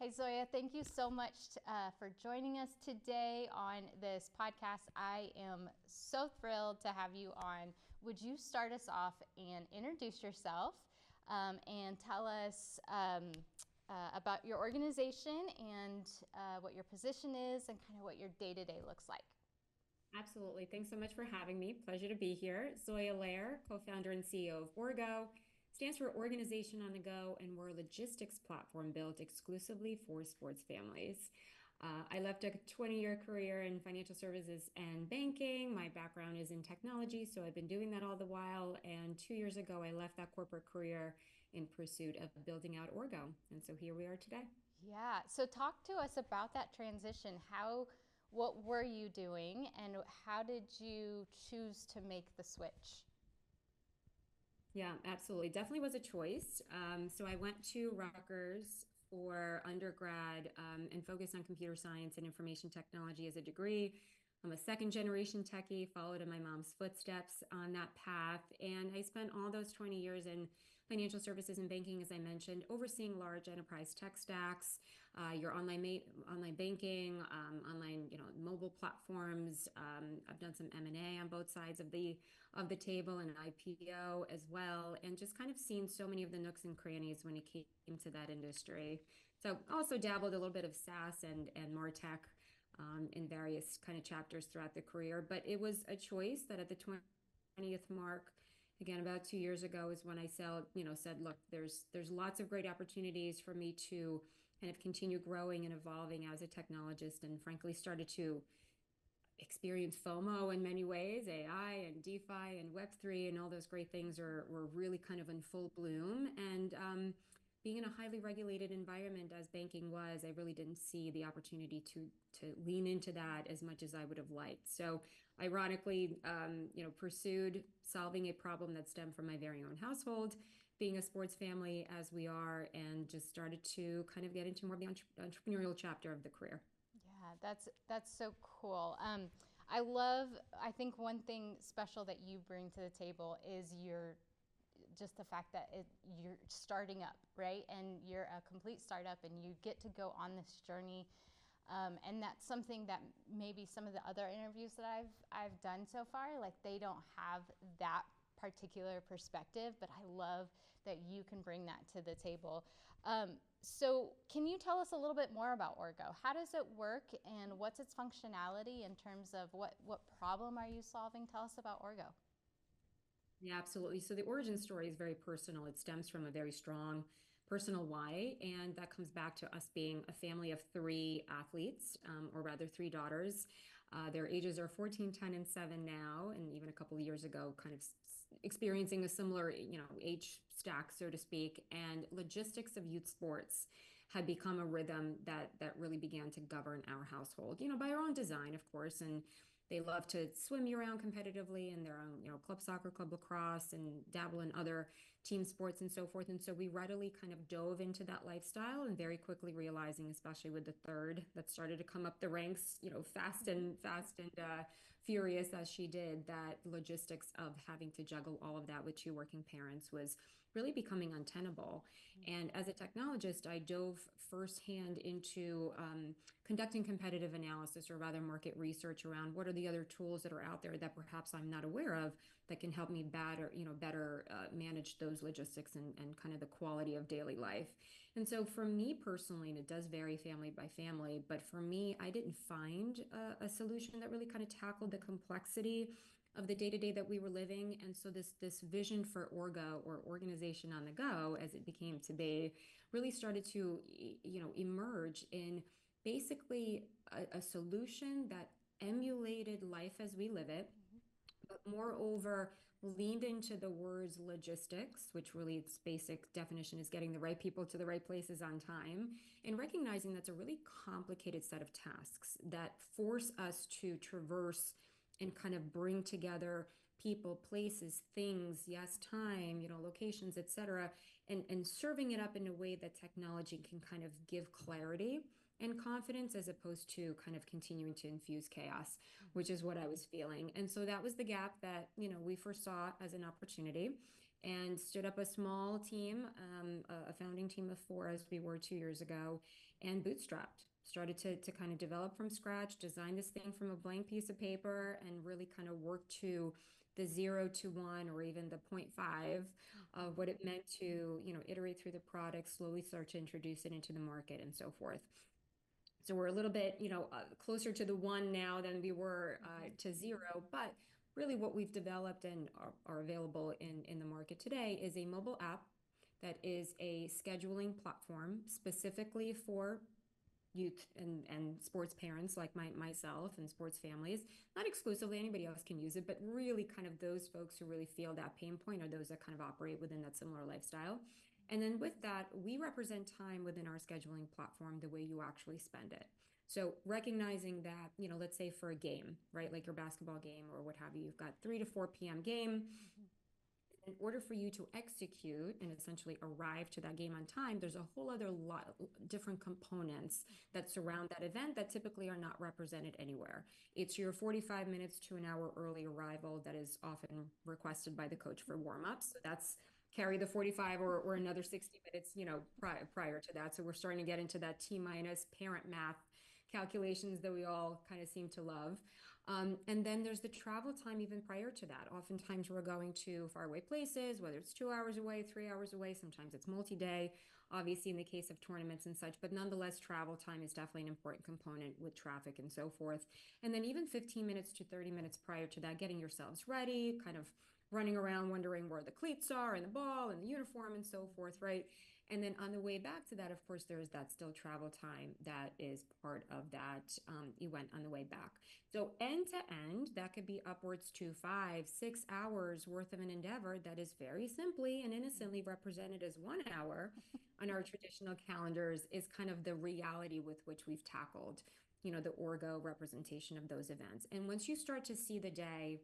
Hey, Zoya, thank you so much for joining us today on this podcast. I am so thrilled to have you on. Would you start us off and introduce yourself and tell us about your organization and what your position is and kind of what your day-to-day looks like? Absolutely. Thanks so much for having me. Pleasure to be here. Zoya Lehrer, co-founder and CEO of Orgo, stands for Organization on the Go, and we're a logistics platform built exclusively for sports families. I left a 20-year career in financial services and banking. My background is in technology, so I've been doing that all the while. And 2 years ago, I left that corporate career in pursuit of building out Orgo. And so here we are today. Yeah. So talk to us about that transition. What were you doing and how did you choose to make the switch? Yeah, absolutely. Definitely was a choice. So I went to Rutgers for undergrad and focused on computer science and information technology as a degree. I'm a second generation techie, followed in my mom's footsteps on that path. And I spent all those 20 years in financial services and banking, as I mentioned, overseeing large enterprise tech stacks, your online banking, online, mobile platforms. I've done some M&A on both sides of the table and IPO as well, and just kind of seen so many of the nooks and crannies when it came to that industry. So also dabbled a little bit of SaaS and MarTech in various kind of chapters throughout the career. But it was a choice that at the 20th mark, again, about 2 years ago, is when I said, look, there's lots of great opportunities for me to kind of continue growing and evolving as a technologist, and frankly started to experience FOMO in many ways. AI and DeFi and Web3 and all those great things were really kind of in full bloom. And being in a highly regulated environment as banking was, I really didn't see the opportunity to lean into that as much as I would have liked. So ironically, pursued solving a problem that stemmed from my very own household, being a sports family as we are, and just started to kind of get into more of the entrepreneurial chapter of the career. Yeah, that's so cool. I think one thing special that you bring to the table is just the fact that you're starting up, right? And you're a complete startup and you get to go on this journey. And that's something that maybe some of the other interviews that I've done so far, like they don't have that particular perspective, but I love that you can bring that to the table. So can you tell us a little bit more about Orgo? How does it work and what's its functionality in terms of what problem are you solving? Tell us about Orgo. Yeah, absolutely. So the origin story is very personal. It stems from a very strong personal why, and that comes back to us being a family of three athletes, or rather three daughters. Their ages are 14, 10, and 7 now, and even a couple of years ago, kind of experiencing a similar, age stack, so to speak. And logistics of youth sports had become a rhythm that really began to govern our household, by our own design, of course, and they love to swim year round competitively in their own, club soccer, club lacrosse, and dabble in other team sports and so forth. And so we readily kind of dove into that lifestyle and very quickly realizing, especially with the third that started to come up the ranks, fast and furious as she did, that logistics of having to juggle all of that with two working parents was really becoming untenable. And as a technologist, I dove firsthand into conducting competitive analysis, or rather market research, around what are the other tools that are out there that perhaps I'm not aware of that can help me better manage those logistics and kind of the quality of daily life. And so for me personally, and it does vary family by family, but for me, I didn't find a solution that really kind of tackled the complexity of the day-to-day that we were living. And so this vision for Orgo, or organization on the go, as it became to be, really started to emerge in basically a solution that emulated life as we live it, but moreover leaned into the words logistics, which really its basic definition is getting the right people to the right places on time, and recognizing that's a really complicated set of tasks that force us to traverse and kind of bring together people, places, things, yes, time, locations, et cetera, and serving it up in a way that technology can kind of give clarity and confidence, as opposed to kind of continuing to infuse chaos, which is what I was feeling. And so that was the gap that, we foresaw as an opportunity. and stood up a small team, a founding team of four, as we were 2 years ago, and bootstrapped. Started to kind of develop from scratch, design this thing from a blank piece of paper, and really kind of work to the 0 to 1 or even the 0.5 of what it meant to, iterate through the product, slowly start to introduce it into the market and so forth. So we're a little bit, closer to the one now than we were to zero. But really, what we've developed and are available in the market today is a mobile app that is a scheduling platform specifically for youth and sports parents like myself and sports families. Not exclusively, anybody else can use it, but really kind of those folks who really feel that pain point, or those that kind of operate within that similar lifestyle. And then with that, we represent time within our scheduling platform the way you actually spend it. So recognizing that, let's say for a game, right, like your basketball game or what have you, you've got 3 to 4 p.m. game. In order for you to execute and essentially arrive to that game on time, there's a whole other lot of different components that surround that event that typically are not represented anywhere. It's your 45 minutes to an hour early arrival that is often requested by the coach for warm-ups. So that's carry the 45 or another 60 minutes, prior to that. So we're starting to get into that T minus parent math calculations that we all kind of seem to love. And then there's the travel time even prior to that. Oftentimes we're going to faraway places, whether it's 2 hours away, 3 hours away, sometimes it's multi-day, obviously in the case of tournaments and such, but nonetheless, travel time is definitely an important component with traffic and so forth. And then even 15 minutes to 30 minutes prior to that, getting yourselves ready, kind of running around wondering where the cleats are and the ball and the uniform and so forth, right? And then on the way back to that, of course, there's that still travel time that is part of that event on the way back. So end to end, that could be upwards to 5, 6 hours worth of an endeavor that is very simply and innocently represented as 1 hour on our traditional calendars is kind of the reality with which we've tackled, the Orgo representation of those events. And once you start to see the day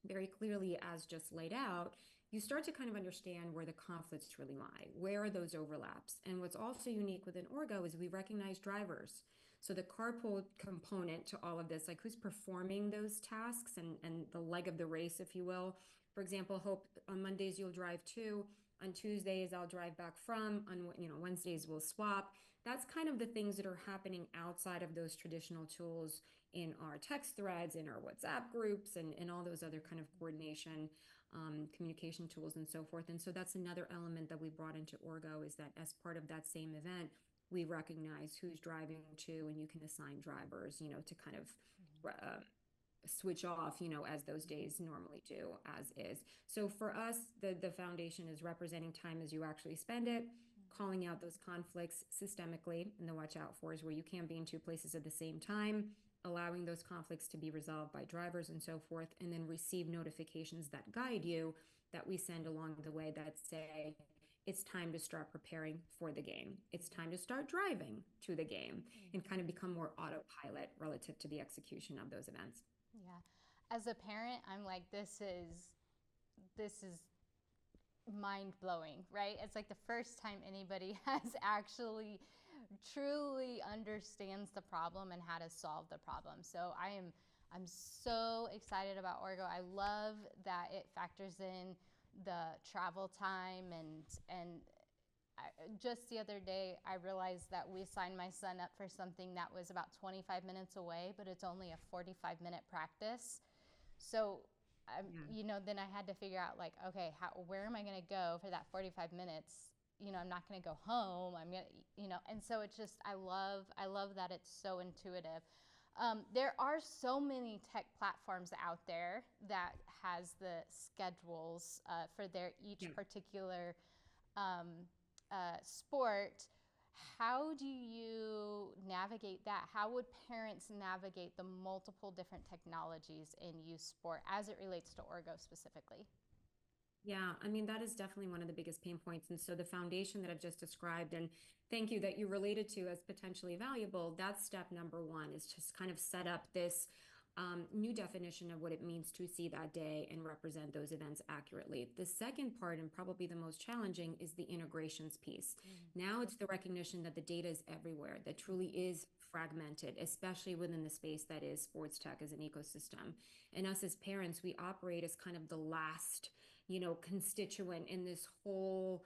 very clearly as just laid out, you start to kind of understand where the conflicts really lie. Where are those overlaps? And what's also unique within Orgo is we recognize drivers. So the carpool component to all of this, like who's performing those tasks and the leg of the race, if you will. For example, Hope, on Mondays you'll drive to, on Tuesdays I'll drive back from, on Wednesdays we'll swap. That's kind of the things that are happening outside of those traditional tools in our text threads, in our WhatsApp groups, and all those other kind of coordination communication tools and so forth. And so that's another element that we brought into Orgo, is that as part of that same event, we recognize who's driving to, and you can assign drivers, to kind of switch off, as those days normally do, as is. So for us, the foundation is representing time as you actually spend it, calling out those conflicts systemically, and the watch out for is where you can't be in two places at the same time, allowing those conflicts to be resolved by drivers and so forth, and then receive notifications that guide you, that we send along the way, that say, it's time to start preparing for the game. It's time to start driving to the game, and kind of become more autopilot relative to the execution of those events. Yeah. As a parent, I'm like, this is mind blowing, right? It's like the first time anybody has actually truly understands the problem and how to solve the problem. So I'm so excited about Orgo. I love that it factors in the travel time, and just the other day I realized that we signed my son up for something that was about 25 minutes away, but it's only a 45-minute practice. So then I had to figure out, like, okay, where am I going to go for that 45 minutes? I'm not going to go home. I'm going to, and so it's just, I love that it's so intuitive. There are so many tech platforms out there that has the schedules for each particular sport. How do you navigate that? How would parents navigate the multiple different technologies in youth sport as it relates to Orgo specifically? Yeah, I mean, that is definitely one of the biggest pain points. And so the foundation that I've just described, and thank you that you related to as potentially valuable, that's step number one, is just kind of set up this new definition of what it means to see that day and represent those events accurately. The second part, and probably the most challenging, is the integrations piece. Now it's the recognition that the data is everywhere, that truly is fragmented, especially within the space that is sports tech as an ecosystem. And us as parents, we operate as kind of the last constituent in this whole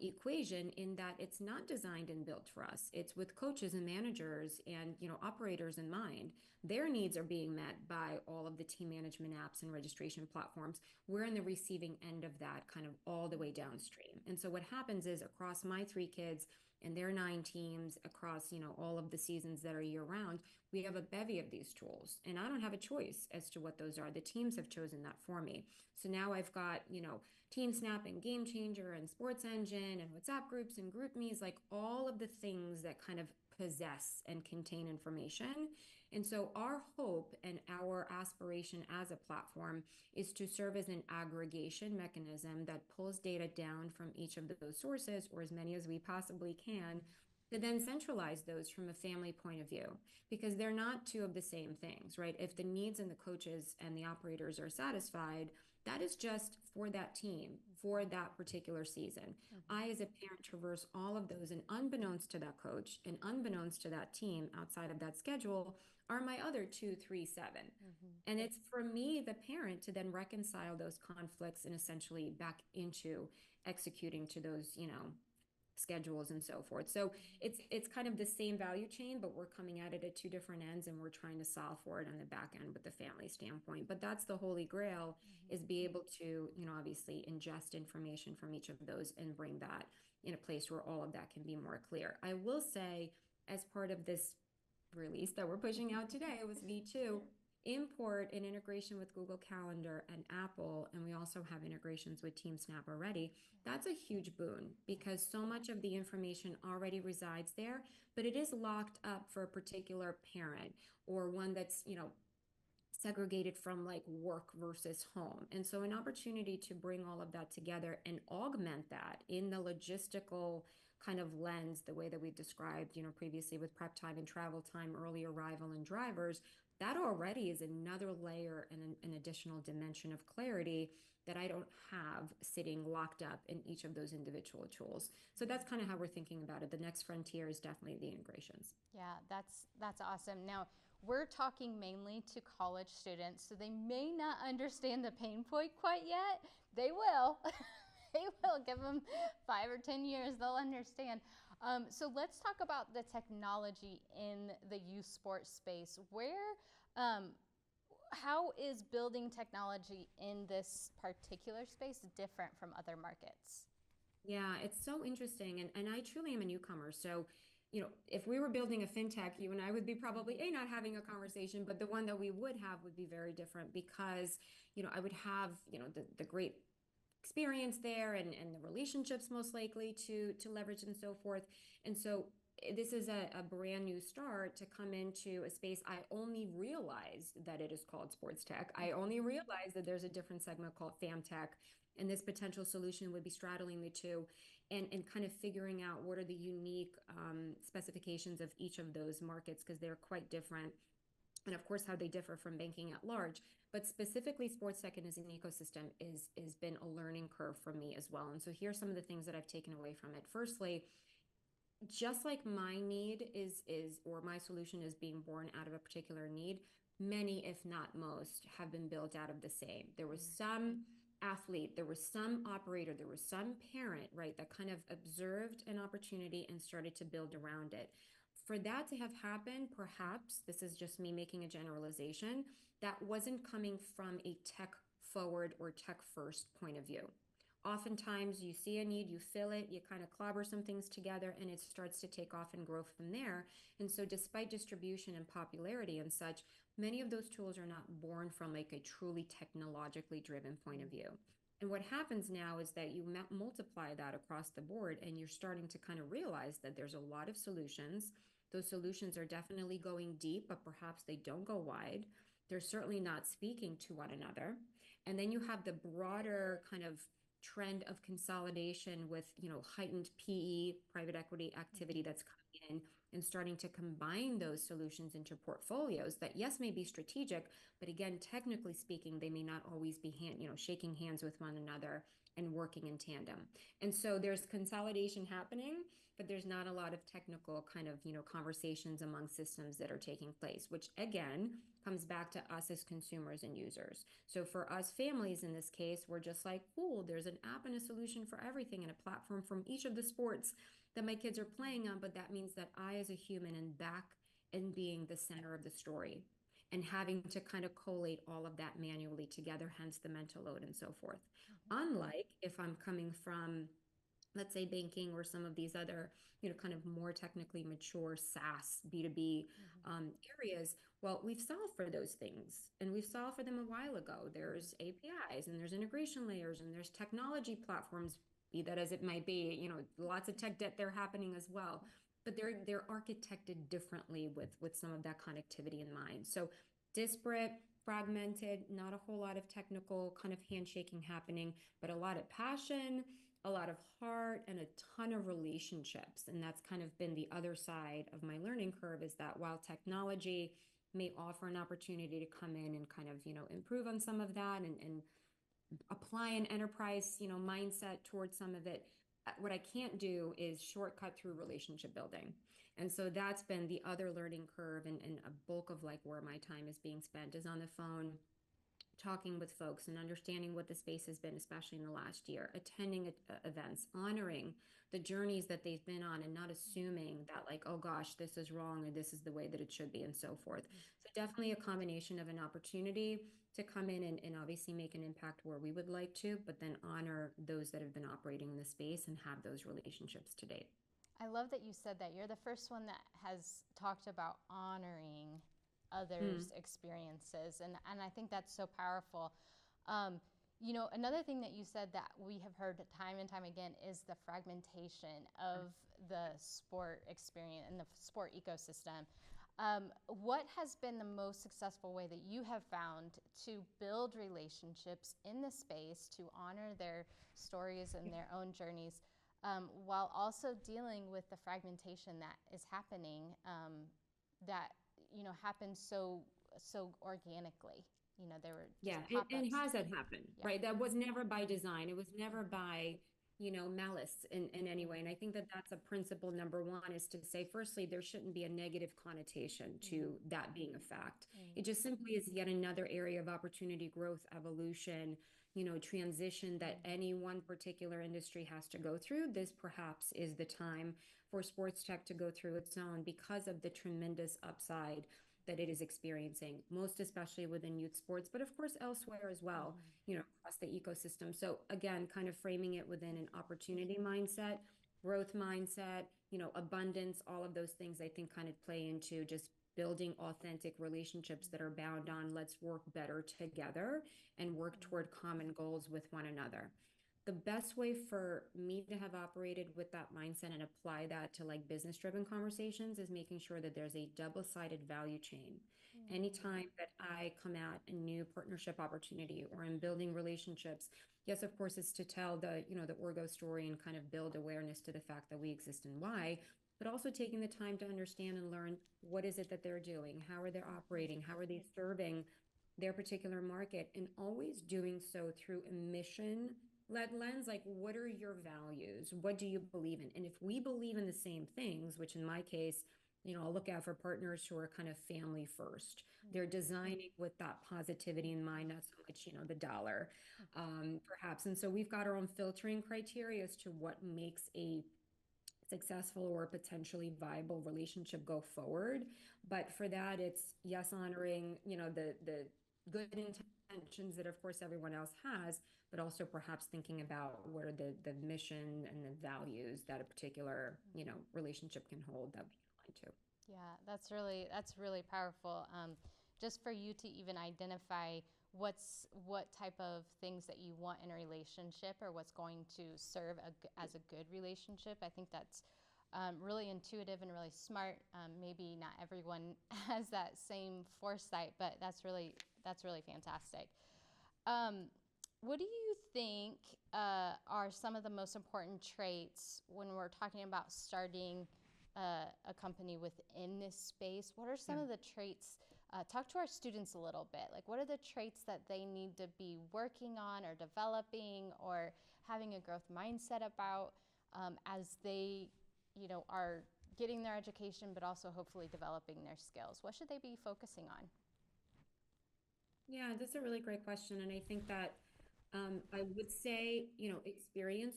equation, in that it's not designed and built for us. It's with coaches and managers and, operators in mind. Their needs are being met by all of the team management apps and registration platforms. We're in the receiving end of that, kind of all the way downstream. And so what happens is, across my three kids and their nine teams, across, all of the seasons that are year round, we have a bevy of these tools. And I don't have a choice as to what those are. The teams have chosen that for me. So now I've got, Team Snap and Game Changer and Sports Engine and WhatsApp groups and GroupMe's, like all of the things that kind of possess and contain information. And so our hope and our aspiration as a platform is to serve as an aggregation mechanism that pulls data down from each of those sources, or as many as we possibly can, to then centralize those from a family point of view, because they're not two of the same things, right? If the needs and the coaches and the operators are satisfied, that is just for that team for that particular season. I, as a parent, traverse all of those, and unbeknownst to that coach and unbeknownst to that team, outside of that schedule, are my other two, three, seven. And it's for me, the parent, to then reconcile those conflicts and essentially back into executing to those, schedules and so forth. So it's kind of the same value chain, but we're coming at it at two different ends, and we're trying to solve for it on the back end with the family standpoint. But that's the holy grail, is be able to, obviously ingest information from each of those and bring that in a place where all of that can be more clear. I will say, as part of this release that we're pushing out today with V2, import and integration with Google Calendar and Apple, and we also have integrations with TeamSnap already. That's a huge boon, because so much of the information already resides there, but it is locked up for a particular parent, or one that's, segregated from like work versus home. And so an opportunity to bring all of that together and augment that in the logistical kind of lens, the way that we've described, previously, with prep time and travel time, early arrival and drivers, that already is another layer and an additional dimension of clarity that I don't have sitting locked up in each of those individual tools. So that's kind of how we're thinking about it. The next frontier is definitely the integrations. Yeah, that's awesome. Now, we're talking mainly to college students, so they may not understand the pain point quite yet. They will. They will. Give them 5 or 10 years, they'll understand. So let's talk about the technology in the youth sports space. How is building technology in this particular space different from other markets? Yeah, it's so interesting. And I truly am a newcomer. So, if we were building a fintech, you and I would be probably not having a conversation, but the one that we would have would be very different, because, I would have, the great experience there, and the relationships most likely to leverage and so forth. And so this is a brand new start to come into a space. I only realized that it is called sports tech. I only realized that there's a different segment called fam tech, and this potential solution would be straddling the two, and kind of figuring out what are the unique specifications of each of those markets, because they're quite different, and of course how they differ from banking at large. But specifically, sports tech and as an ecosystem is been a learning curve for me as well. And so here's some of the things that I've taken away from it. Firstly, just like my need is or my solution is being born out of a particular need, many, if not most, have been built out of the same. There was some athlete, there was some operator, there was some parent, right, that kind of observed an opportunity and started to build around it. For that to have happened, perhaps, this is just me making a generalization, that wasn't coming from a tech forward or tech first point of view. Oftentimes you see a need, you fill it, you kind of clobber some things together, and it starts to take off and grow from there. And so despite distribution and popularity and such, many of those tools are not born from like a truly technologically driven point of view. And what happens now is that you multiply that across the board, and you're starting to kind of realize that there's a lot of solutions. Those solutions are definitely going deep, but perhaps they don't go wide. They're certainly not speaking to one another. And then you have the broader kind of trend of consolidation with, heightened PE, private equity activity that's coming in, and starting to combine those solutions into portfolios that, yes, may be strategic, but again, technically speaking, they may not always be shaking hands with one another and working in tandem. And so there's consolidation happening, but there's not a lot of technical kind of, conversations among systems that are taking place, which again, comes back to us as consumers and users. So for us families in this case, we're just like, cool, there's an app and a solution for everything and a platform from each of the sports that my kids are playing on. But that means that I, as a human, am back and being the center of the story and having to kind of collate all of that manually together, hence the mental load and so forth. Unlike if I'm coming from, let's say, banking or some of these other, kind of more technically mature SaaS B2B areas, well, we've solved for those things and we've solved for them a while ago. There's APIs and there's integration layers and there's technology platforms, be that as it might be, lots of tech debt there happening as well. But they're architected differently with some of that connectivity in mind. So disparate, fragmented, not a whole lot of technical kind of handshaking happening, but a lot of passion, a lot of heart, and a ton of relationships. And that's kind of been the other side of my learning curve, is that while technology may offer an opportunity to come in and kind of, improve on some of that and apply an enterprise, mindset towards some of it, what I can't do is shortcut through relationship building. And so that's been the other learning curve, and a bulk of like where my time is being spent is on the phone, talking with folks and understanding what the space has been, especially in the last year, attending events, honoring the journeys that they've been on, and not assuming that, like, oh gosh, this is wrong or this is the way that it should be, and so forth. So definitely a combination of an opportunity to come in and obviously make an impact where we would like to, but then honor those that have been operating in the space and have those relationships to date. I love that you said that. You're the first one that has talked about honoring others' experiences, and I think that's so powerful. Another thing that you said that we have heard time and time again is the fragmentation of the sport experience and the sport ecosystem. What has been the most successful way that you have found to build relationships in the space, to honor their stories and their own journeys, while also dealing with the fragmentation that is happening, that happens so organically? There were Yeah, just it pop-ups. hasn't happened, Yeah. right? That was never by design. It was never by, malice in any way. And I think that that's a principle number one, is to say, firstly, there shouldn't be a negative connotation to that being a fact. It just simply is yet another area of opportunity, growth, evolution, transition that any one particular industry has to go through. This perhaps is the time for sports tech to go through its own, because of the tremendous upside that it is experiencing, most especially within youth sports, but of course elsewhere as well, across the ecosystem. So again, kind of framing it within an opportunity mindset, growth mindset, abundance, all of those things I think kind of play into just building authentic relationships that are bound on, let's work better together and work toward common goals with one another. The best way for me to have operated with that mindset and apply that to like business driven conversations is making sure that there's a double-sided value chain. Anytime that I come at a new partnership opportunity or in building relationships, yes, of course, it's to tell the Orgo story and kind of build awareness to the fact that we exist and why, but also taking the time to understand and learn what is it that they're doing, how are they operating, how are they serving their particular market, and always doing so through a mission lens, like, what are your values, what do you believe in? And if we believe in the same things, which in my case, I'll look out for partners who are kind of family first. They're designing with that positivity in mind, not so much the dollar, perhaps. And so we've got our own filtering criteria as to what makes a successful or potentially viable relationship go forward. But for that, it's, yes, honoring the good intentions that of course everyone else has, but also perhaps thinking about what are the mission and the values that a particular relationship can hold that we align to. Yeah, that's really powerful. Just for you to even identify what type of things that you want in a relationship, or what's going to serve as a good relationship. I think that's really intuitive and really smart. Maybe not everyone has that same foresight, but that's really fantastic. What do you think are some of the most important traits when we're talking about starting a company within this space? What are some of the traits? Talk to our students a little bit. Like, what are the traits that they need to be working on or developing or having a growth mindset about as they, are getting their education, but also hopefully developing their skills? What should they be focusing on? Yeah, that's a really great question. And I think that I would say, experience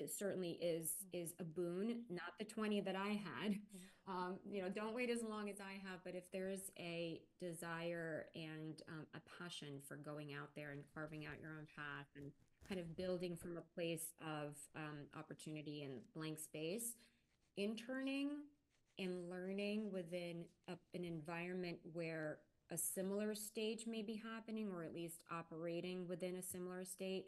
certainly is a boon, not the 20 that I had. Don't wait as long as I have, but if there's a desire and a passion for going out there and carving out your own path and kind of building from a place of opportunity and blank space, interning and learning within an environment where a similar stage may be happening, or at least operating within a similar state.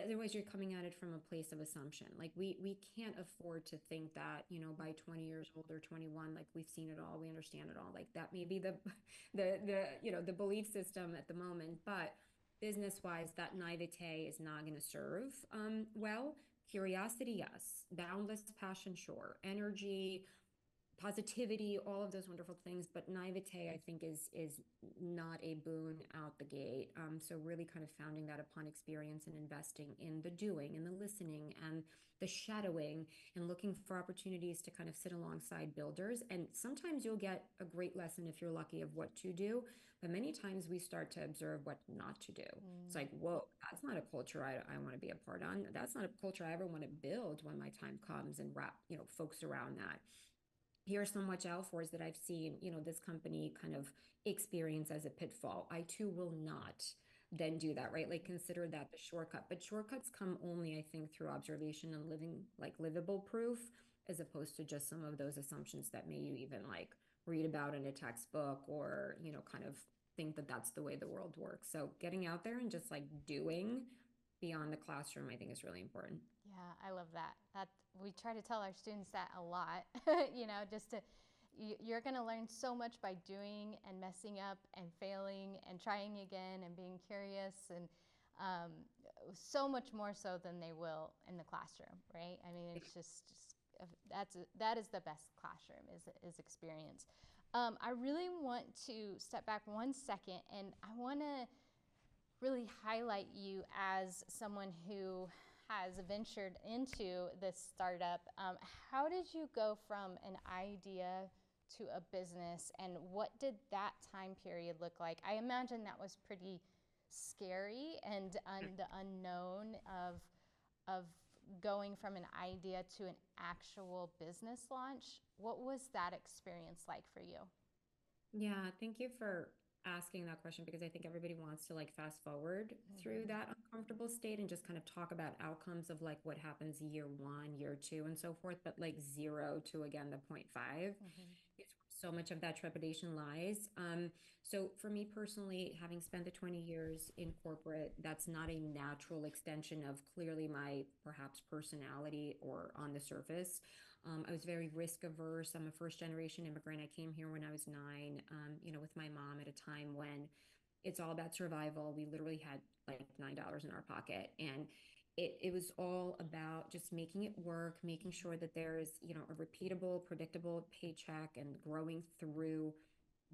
Otherwise, you're coming at it from a place of assumption. Like we can't afford to think that, by 20 years old or 21, like we've seen it all, we understand it all. Like that may be the the belief system at the moment, but business wise, that naivete is not going to serve well. Curiosity, yes. Boundless passion, sure. Energy, positivity, all of those wonderful things, but naivete, I think, is not a boon out the gate. So really kind of founding that upon experience and investing in the doing and the listening and the shadowing and looking for opportunities to kind of sit alongside builders. And sometimes you'll get a great lesson if you're lucky of what to do, but many times we start to observe what not to do. It's like, whoa, that's not a culture I want to be a part on. That's not a culture I ever want to build when my time comes and wrap, folks around that. Here are some watch out fors that I've seen, this company kind of experience as a pitfall. I too will not then do that, right? Like consider that the shortcut. But shortcuts come only, I think, through observation and living like livable proof, as opposed to just some of those assumptions that may you even like read about in a textbook or, kind of think that that's the way the world works. So getting out there and just like doing beyond the classroom, I think is really important. Yeah, I love that. That we try to tell our students that a lot. Just to you're going to learn so much by doing and messing up and failing and trying again and being curious and um, so much more so than they will in the classroom, right? I mean, it's just that is the best classroom is experience. I really want to step back 1 second, and I want to really highlight you as someone who has ventured into this startup. How did you go from an idea to a business, and what did that time period look like? I imagine that was pretty scary and the unknown of going from an idea to an actual business launch. What was that experience like for you? Yeah, thank you for asking that question because I think everybody wants to like fast forward through that uncomfortable state and just kind of talk about outcomes of like what happens year one, year two, and so forth, but like zero to again the point five is where so much of that trepidation lies. So for me personally, having spent the 20 years in corporate, that's not a natural extension of clearly my perhaps personality or on the surface. I was very risk averse. I'm a first generation immigrant. I came here when I was 9, with my mom at a time when it's all about survival. We literally had like $9 in our pocket. And it was all about just making it work, making sure that there's, a repeatable, predictable paycheck and growing through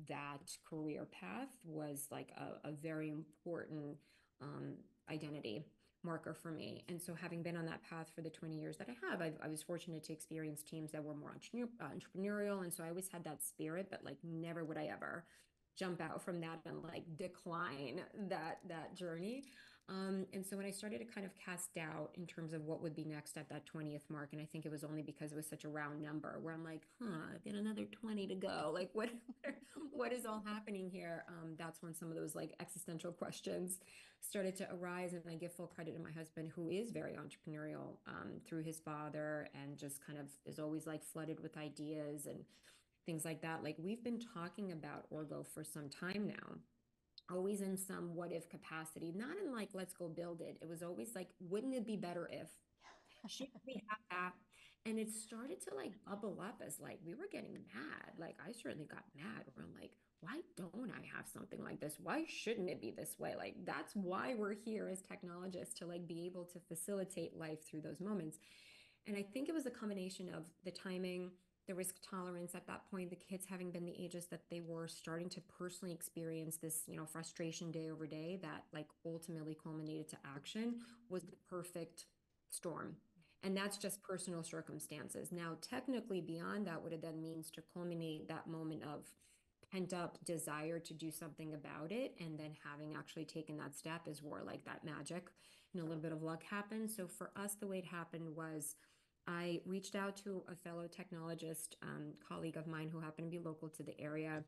that career path was like a very important um, identity marker for me. And so, having been on that path for the 20 years that I was fortunate to experience teams that were more entrepreneurial. And so, I always had that spirit, but like never would I ever jump out from that and like decline that journey. And so when I started to kind of cast doubt in terms of what would be next at that 20th mark, and I think it was only because it was such a round number where I'm like, I've got another 20 to go. Like what is all happening here? That's when some of those like existential questions started to arise. And I give full credit to my husband, who is very entrepreneurial through his father and just kind of is always like flooded with ideas and things like that. Like we've been talking about Orgo for some time now, always in some what if capacity, not in like, let's go build it. It was always like, wouldn't it be better if? Should we have that? And it started to like bubble up as like we were getting mad. Like I certainly got mad where I'm like, why don't I have something like this? Why shouldn't it be this way? Like that's why we're here as technologists to like be able to facilitate life through those moments. And I think it was a combination of the timing, the risk tolerance at that point, the kids having been the ages that they were starting to personally experience this, frustration day over day that like ultimately culminated to action was the perfect storm. And that's just personal circumstances. Now, technically, beyond that, what it then means to culminate that moment of pent up desire to do something about it. And then having actually taken that step is where like that magic and a little bit of luck happened. So for us, the way it happened was I reached out to a fellow technologist, colleague of mine who happened to be local to the area.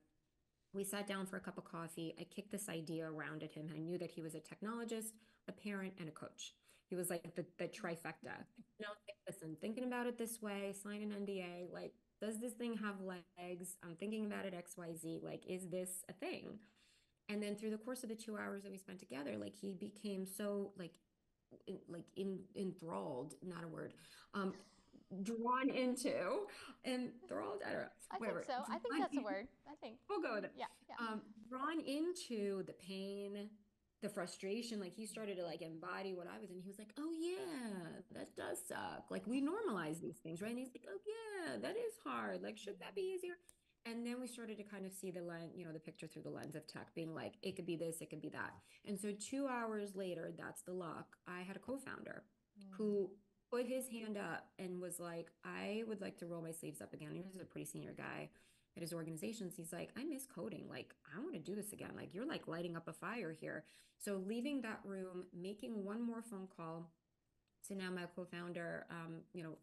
We sat down for a cup of coffee. I kicked this idea around at him. I knew that he was a technologist, a parent, and a coach. He was like the trifecta. And I was like, listen, thinking about it this way, sign an NDA, like, does this thing have legs? I'm thinking about it XYZ. Like, is this a thing? And then through the course of the 2 hours that we spent together, like he became so enthralled, not a word, um, drawn into, enthralled, I don't know, I think whatever, so. I think drawn that's a word. I think. we'll go with it. Yeah, yeah. Drawn into the pain, the frustration. Like he started to like embody what I was in. He was like, "Oh yeah, that does suck." Like we normalize these things, right? And he's like, "Oh yeah, that is hard. Like should that be easier?" And then we started to kind of see the lens, the picture through the lens of tech, being like, it could be this, it could be that. And so 2 hours later, that's the luck. I had a co-founder Mm. who put his hand up and was like, I would like to roll my sleeves up again. He was a pretty senior guy at his organizations. He's like, I miss coding. Like, I want to do this again. Like, you're like lighting up a fire here. So leaving that room, making one more phone call. So now my co-founder,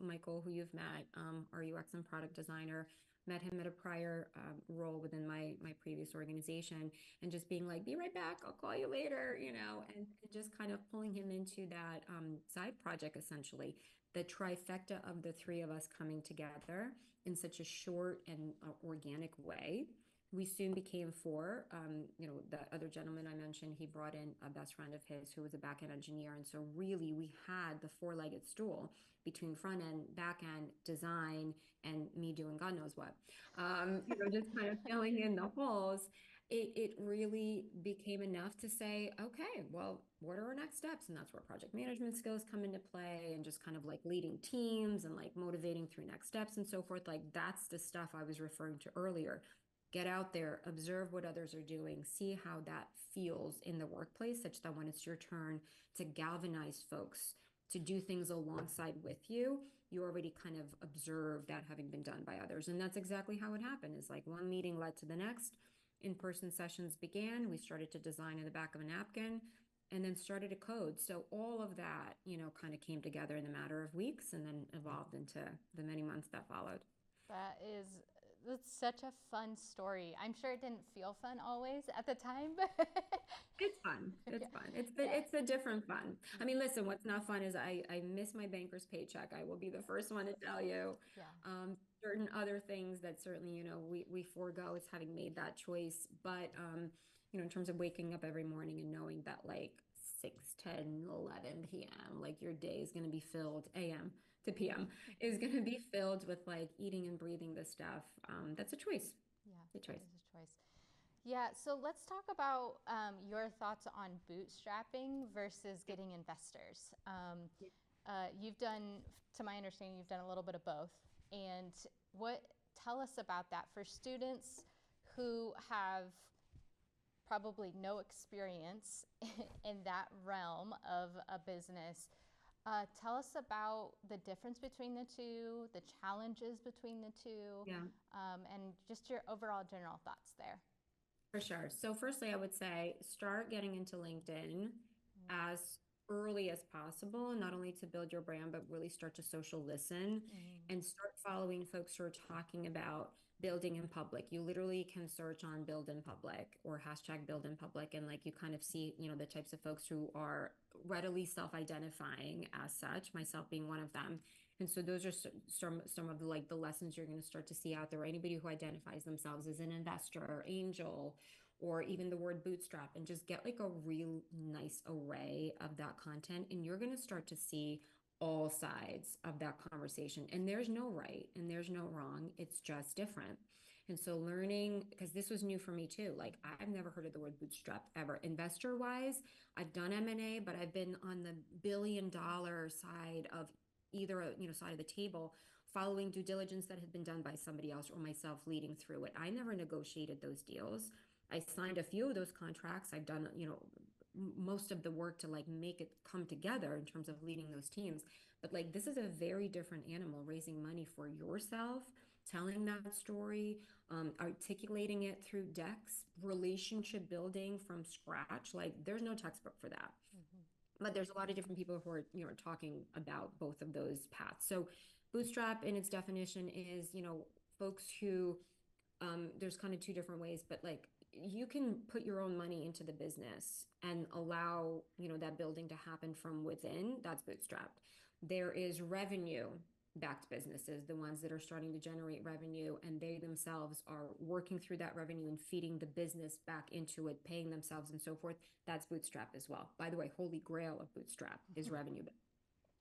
Michael, who you've met, our UX and product designer, met him at a prior role within my previous organization, and just being like, "Be right back. I'll call you later," and just kind of pulling him into that side project, essentially, the trifecta of the three of us coming together in such a short and organic way. We soon became four. The other gentleman I mentioned, he brought in a best friend of his who was a back end engineer. And so, really, we had the four-legged stool between front end, back end, design, and me doing God knows what. Just kind of filling in the holes. It really became enough to say, okay, well, what are our next steps? And that's where project management skills come into play, and just kind of like leading teams and like motivating through next steps and so forth. Like that's the stuff I was referring to earlier. Get out there, observe what others are doing, see how that feels in the workplace, such that when it's your turn to galvanize folks to do things alongside with you, you already kind of observe that having been done by others. And that's exactly how it happened. Is like one meeting led to the next. In-person sessions began. We started to design in the back of a napkin and then started to code. So all of that, kind of came together in a matter of weeks and then evolved into the many months that followed. That is that's such a fun story. I'm sure it didn't feel fun always at the time, but It's fun. It's yeah, fun. yeah, It's a different fun. I mean, listen, what's not fun is I miss my banker's paycheck. I will be the first one to tell you. yeah, Certain other things that certainly, we forego is having made that choice. But in terms of waking up every morning and knowing that like 6, 10, 11 p.m., like your day is gonna be filled, AM to PM, is gonna be filled with like eating and breathing this stuff. That's a choice. yeah. It's a That choice. is a choice. Yeah, so let's talk about your thoughts on bootstrapping versus getting investors. You've done, to my understanding, you've done a little bit of both. And what tell us about that for students who have probably no experience in that realm of a business. Tell us about the difference between the two, the challenges between the two, Yeah. and just your overall general thoughts there. For sure. So, firstly, I would say start getting into LinkedIn as early as possible, not only to build your brand, but really start to social listen Mm-hmm. and start following folks who are talking about building in public. You literally can search on build in public or hashtag build in public, and like you kind of see, the types of folks who are readily self-identifying as such, myself being one of them. And so those are some of the like the lessons you're going to start to see out there. Anybody who identifies themselves as an investor or angel, or even the word bootstrap, and just get like a real nice array of that content. And you're going to start to see all sides of that conversation. And there's no right and there's no wrong. It's just different. And so learning, because this was new for me too. Like I've never heard of the word bootstrap ever. Investor wise, I've done M&A, but I've been on the billion-dollar side of either side of the table, following due diligence that had been done by somebody else or myself leading through it. I never negotiated those deals. I signed a few of those contracts. I've done, most of the work to like make it come together in terms of leading those teams. But like this is a very different animal, raising money for yourself telling that story, articulating it through decks, relationship building from scratch. Like there's no textbook for that. Mhm. But there's a lot of different people who are, talking about both of those paths. So bootstrap in its definition is, folks who there's kind of two different ways, but like you can put your own money into the business and allow, that building to happen from within. That's bootstrapped. There is revenue backed businesses, the ones that are starting to generate revenue and they themselves are working through that revenue and feeding the business back into it, paying themselves and so forth. That's bootstrap as well. By the way, holy grail of bootstrap is revenue.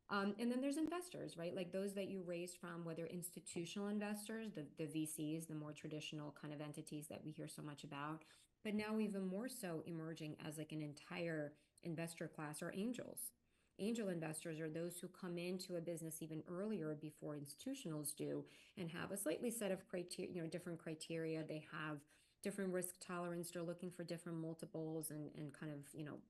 And then there's investors, right? Like those that you raised from, whether institutional investors, the VCs, the more traditional kind of entities that we hear so much about, but now even more so emerging as like an entire investor class are angels. Angel investors are those who come into a business even earlier before institutionals do and have a slightly set of criteria, different criteria. They have different risk tolerance. They're looking for different multiples and kind of,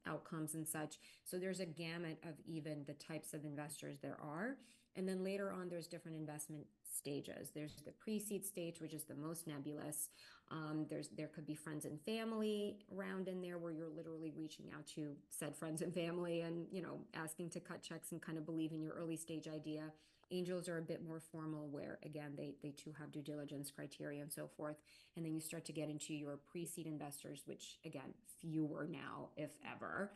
outcomes and such. So there's a gamut of even the types of investors there are. And then later on, there's different investment stages. There's the pre-seed stage, which is the most nebulous. There could be friends and family round in there where you're literally reaching out to said friends and family and, asking to cut checks and kind of believe in your early stage idea. Angels are a bit more formal where again they too have due diligence criteria and so forth. And then you start to get into your pre-seed investors, which again, fewer now, if ever,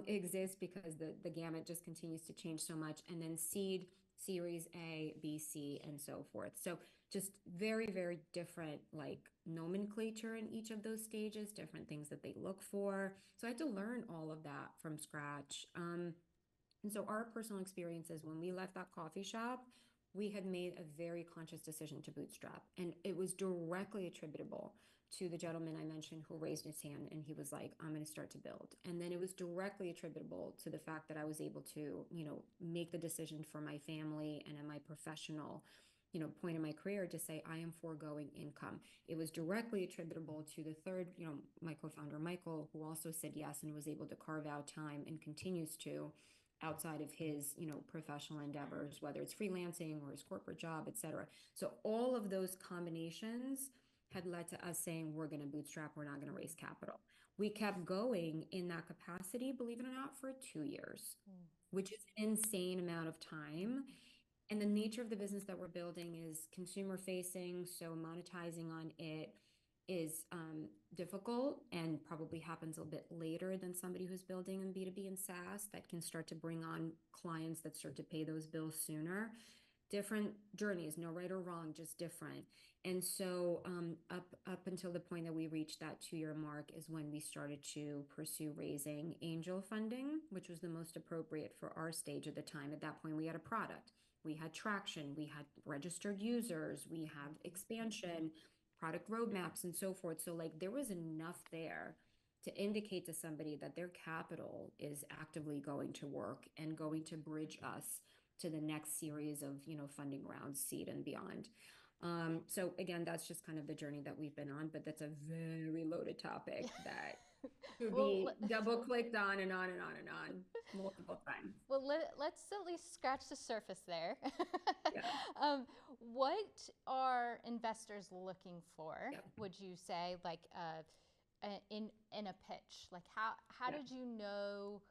exist because the gamut just continues to change so much. And then seed, series A, B, C, and so forth. So just very, very different like nomenclature in each of those stages, different things that they look for. So I had to learn all of that from scratch. And so our personal experiences when we left that coffee shop, we had made a very conscious decision to bootstrap. And it was directly attributable to the gentleman I mentioned who raised his hand and he was like, I'm going to start to build. And then it was directly attributable to the fact that I was able to, make the decision for my family and in my professional, point in my career to say I am foregoing income. It was directly attributable to the third, my co-founder, Michael, who also said yes and was able to carve out time and continues to outside of his, professional endeavors, whether it's freelancing or his corporate job, et cetera. So all of those combinations had led to us saying, we're going to bootstrap, we're not going to raise capital. We kept going in that capacity, believe it or not, for 2 years, which is an insane amount of time. And the nature of the business that we're building is consumer facing, so monetizing on it is difficult and probably happens a bit later than somebody who's building in B2B and SaaS that can start to bring on clients that start to pay those bills sooner. Different journeys, no right or wrong, just different. And so up until the point that we reached that 2 year mark is when we started to pursue raising angel funding, which was the most appropriate for our stage at the time. At that point, we had a product, we had traction, we had registered users, we had expansion, product roadmaps and so forth. So like there was enough there to indicate to somebody that their capital is actively going to work and going to bridge us to the next series of, funding rounds, seed and beyond. So again, that's just kind of the journey that we've been on, but that's a very loaded topic that to well, be double clicked on and on and on and on multiple times. well, let's at least scratch the surface there. Yeah. What are investors looking for? Yeah. Would you say, like, in a pitch? Like, how Yeah. did you know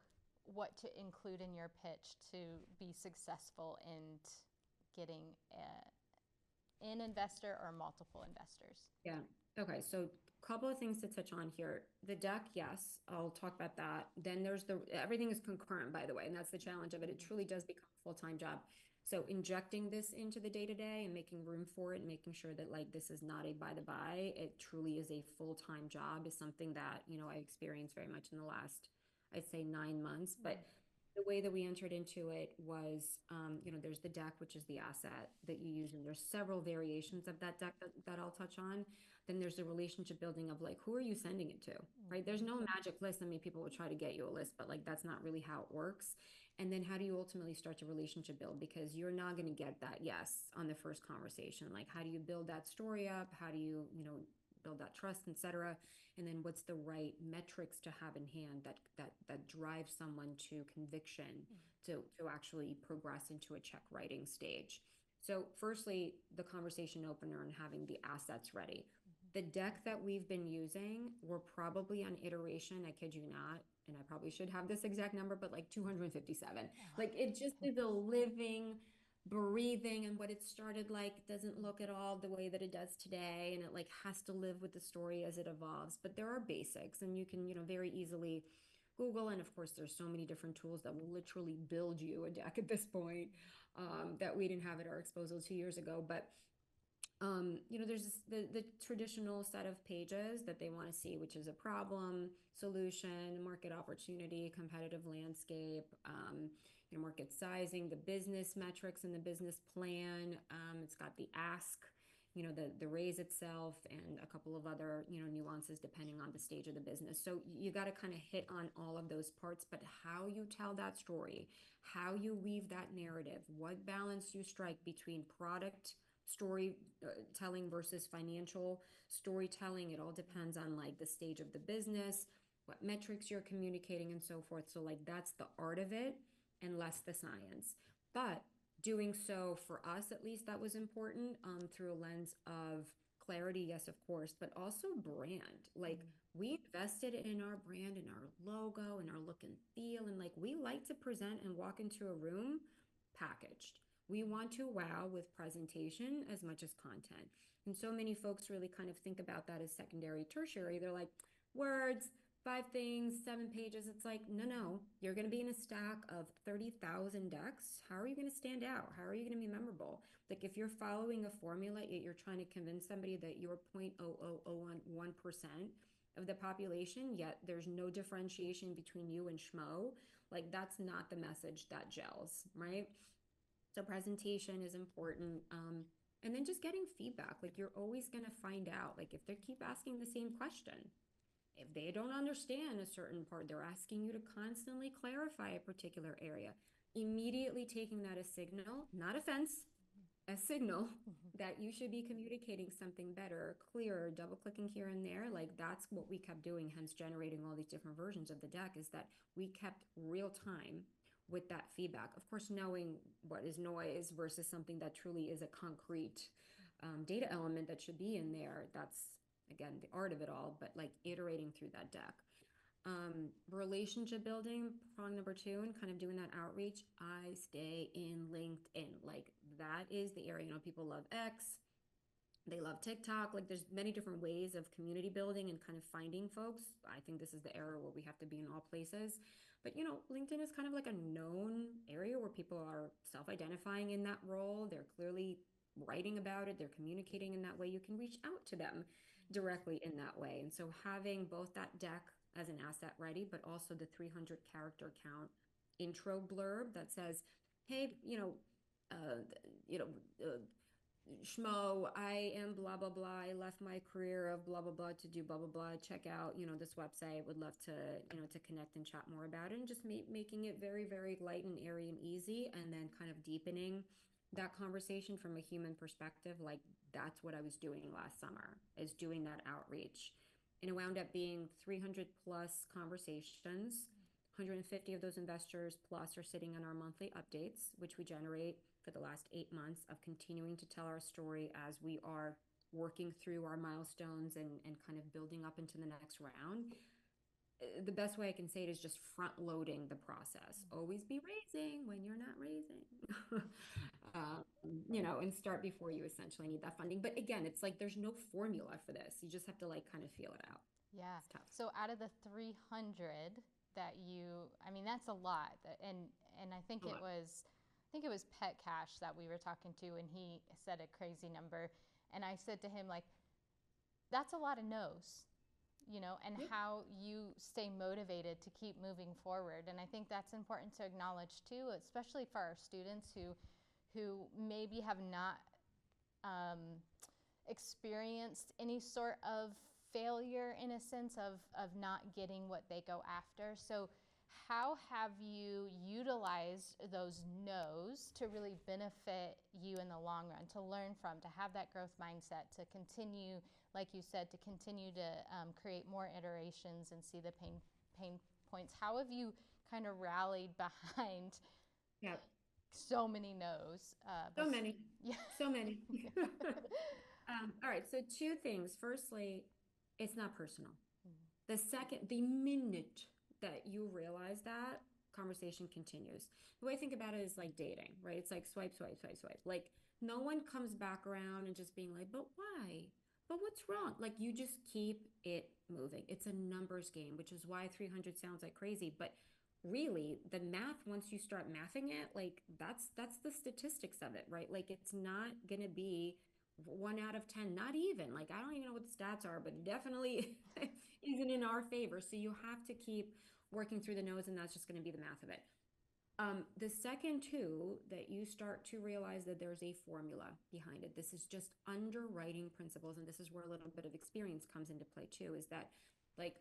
what to include in your pitch to be successful in getting an investor or multiple investors? Yeah. Okay. So a couple of things to touch on here. The deck, yes, I'll talk about that. Then there's everything is concurrent, by the way, and that's the challenge of it. It truly does become a full-time job. So injecting this into the day-to-day and making room for it and making sure that like this is not a by the by, it truly is a full-time job is something that, I experienced very much in the last, I'd say 9 months. But the way that we entered into it was, there's the deck, which is the asset that you use, and there's several variations of that deck that I'll touch on. Then there's the relationship building of like, who are you sending it to, right? There's no magic list. I mean, people will try to get you a list, but like, that's not really how it works. And then how do you ultimately start to relationship build? Because you're not going to get that yes on the first conversation. Like, how do you build that story up? How do you, build that trust, et cetera? And then what's the right metrics to have in hand that drive someone to conviction to actually progress into a check writing stage. So, firstly, the conversation opener and having the assets ready. The deck that we've been using, we're probably on iteration, I kid you not, and I probably should have this exact number, but like 257. Like it just is a living, breathing, and what it started like doesn't look at all the way that it does today, and it like has to live with the story as it evolves. But there are basics, and you can, very easily Google, and of course, there's so many different tools that will literally build you a deck at this point that we didn't have at our exposal 2 years ago. But there's the traditional set of pages that they want to see, which is a problem, solution, market opportunity, competitive landscape, market sizing, the business metrics and the business plan. It's got the ask, the raise itself, and a couple of other, nuances depending on the stage of the business. So you got to kind of hit on all of those parts, but how you tell that story, how you weave that narrative, what balance you strike between product storytelling versus financial storytelling. It all depends on like the stage of the business, what metrics you're communicating, and so forth. So, like, that's the art of it and less the science. But doing so for us, at least, that was important through a lens of clarity, yes, of course, but also brand. Like, we invested in our brand and our logo and our look and feel. And like, we like to present and walk into a room packaged. We want to wow with presentation as much as content. And so many folks really kind of think about that as secondary, tertiary. They're like, words, 5 things, 7 pages. It's like, no, no, you're going to be in a stack of 30,000 decks. How are you going to stand out? How are you going to be memorable? Like if you're following a formula, you're trying to convince somebody that you're 0.0001% of the population, yet there's no differentiation between you and Schmo. Like that's not the message that gels, right? So presentation is important. And then just getting feedback. Like you're always going to find out, like if they keep asking the same question, if they don't understand a certain part, they're asking you to constantly clarify a particular area. Immediately taking that as signal, not offense, a signal that you should be communicating something better, clearer, double clicking here and there. Like that's what we kept doing, hence generating all these different versions of the deck, is that we kept real time with that feedback. Of course, knowing what is noise versus something that truly is a concrete data element that should be in there. That's, again, the art of it all, but like iterating through that deck. Relationship building, prong number 2, and kind of doing that outreach. I stay in LinkedIn. Like that is the area, people love X, they love TikTok. Like there's many different ways of community building and kind of finding folks. I think this is the era where we have to be in all places. But LinkedIn is kind of like a known area where people are self-identifying in that role. They're clearly writing about it. They're communicating in that way. You can reach out to them directly in that way. And so having both that deck as an asset ready, but also the 300 character count intro blurb that says, hey, uh, you know, uh, Schmo, I am blah, blah, blah. I left my career of blah, blah, blah to do blah, blah, blah. Check out, this website. Would love to, to connect and chat more about it, and just making it very, very light and airy and easy, and then kind of deepening that conversation from a human perspective. Like that's what I was doing last summer, is doing that outreach. And it wound up being 300 plus conversations. 150 of those investors plus are sitting on our monthly updates, which we generate for the last 8 months of continuing to tell our story as we are working through our milestones and kind of building up into the next round. The best way I can say it is just front loading the process. Always be raising when you're not raising, and start before you essentially need that funding. But again, it's like there's no formula for this. You just have to like kind of feel it out. Yeah. It's tough. So out of the 300 that I mean, that's a lot. And I think it was Pet Cash that we were talking to, and he said a crazy number. And I said to him, like, that's a lot of no's, and Yep. how you stay motivated to keep moving forward. And I think that's important to acknowledge too, especially for our students who maybe have not experienced any sort of failure, in a sense of not getting what they go after. So how have you utilized those no's to really benefit you in the long run, to learn from, to have that growth mindset, to continue, like you said, to continue to create more iterations and see the pain points? How have you kind of rallied behind Yeah. So many no's. So many, Yeah. so many. Yeah. All right, so two things. Firstly, it's not personal. The minute that you realize that, conversation continues. The way I think about it is like dating, right? It's like swipe, swipe, swipe, swipe. Like no one comes back around and just being like, but why? But what's wrong? Like you just keep it moving. It's a numbers game, which is why 300 sounds like crazy. But really, the math, once you start mathing it, like that's the statistics of it, right? Like it's not gonna be 1 out of 10, not even. Like I don't even know what the stats are, but definitely isn't in our favor. So you have to keep working through the nose, and that's just going to be the math of it. The second two, that you start to realize that there's a formula behind it. This is just underwriting principles, and this is where a little bit of experience comes into play too, is that like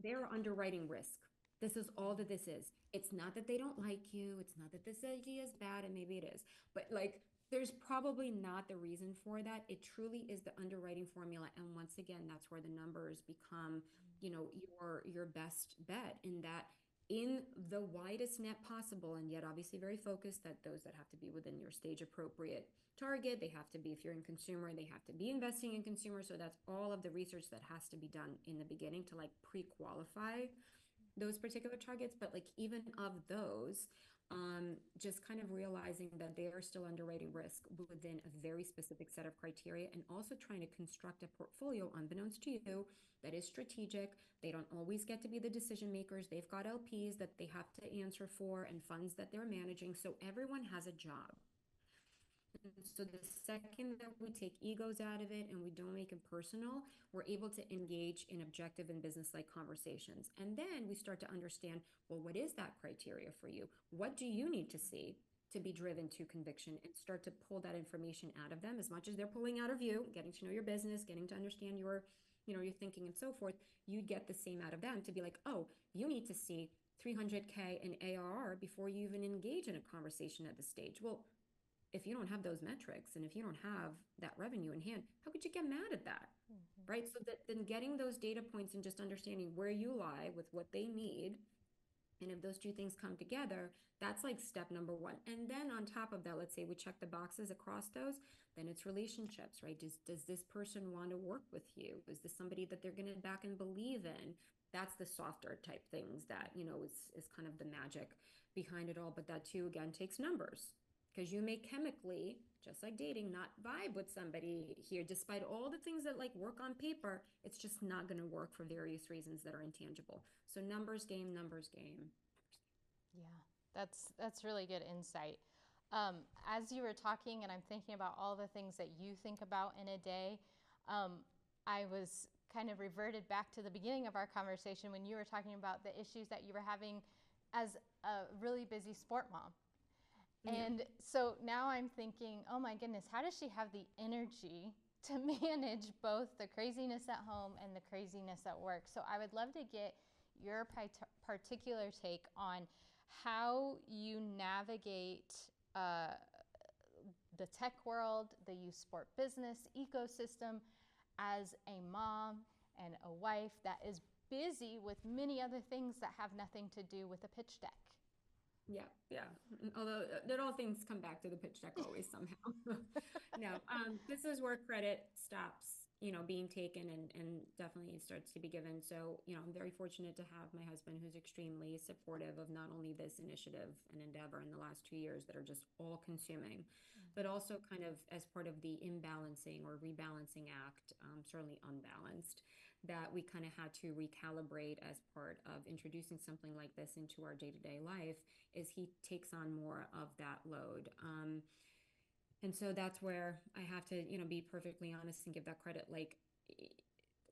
they're underwriting risk. This is all that this is. It's not that they don't like you. It's not that this idea is bad, and maybe it is, but like there's probably not the reason for that. It truly is the underwriting formula. And once again, that's where the numbers become, your best bet, in that in the widest net possible, and yet obviously very focused, that those that have to be within your stage appropriate target, they have to be, if you're in consumer, they have to be investing in consumer. So that's all of the research that has to be done in the beginning to like pre-qualify those particular targets. But like even of those, just kind of realizing that they are still underwriting risk within a very specific set of criteria, and also trying to construct a portfolio unbeknownst to you that is strategic. They don't always get to be the decision makers. They've got LPs that they have to answer for and funds that they're managing. So everyone has a job. So the second that we take egos out of it and we don't make it personal, we're able to engage in objective and business-like conversations. And then we start to understand, well, what is that criteria for you? What do you need to see to be driven to conviction, and start to pull that information out of them as much as they're pulling out of you, getting to know your business, getting to understand your thinking and so forth. You get the same out of them to be like, oh, you need to see 300K in ARR before you even engage in a conversation at this stage. Well, if you don't have those metrics and if you don't have that revenue in hand, how could you get mad at that? Mhm. Right. So that then getting those data points and just understanding where you lie with what they need. And if those two things come together, that's like step number one. And then on top of that, let's say we check the boxes across those, then it's relationships, right? Does this person want to work with you? Is this somebody that they're going to back and believe in? That's the softer type things that, is kind of the magic behind it all. But that too, again, takes numbers, because you may chemically, just like dating, not vibe with somebody here, despite all the things that like work on paper. It's just not going to work for various reasons that are intangible. So numbers game, numbers game. Yeah, that's really good insight. As you were talking, and I'm thinking about all the things that you think about in a day, um, I was kind of reverted back to the beginning of our conversation when you were talking about the issues that you were having as a really busy sport mom. Yeah. And so now I'm thinking, oh my goodness, how does she have the energy to manage both the craziness at home and the craziness at work? So I would love to get your particular take on how you navigate uh, the tech world, the youth sport business ecosystem as a mom and a wife that is busy with many other things that have nothing to do with a pitch deck. Yeah, yeah. Although that all things come back to the pitch deck always somehow. No, this is where credit stops, being taken, and definitely starts to be given. So, I'm very fortunate to have my husband who's extremely supportive of not only this initiative and endeavor in the last 2 years that are just all consuming, but also kind of as part of the imbalancing or rebalancing act, certainly unbalanced, that we kind of had to recalibrate as part of introducing something like this into our day-to-day life, is he takes on more of that load. And so that's where I have to, be perfectly honest and give that credit. Like,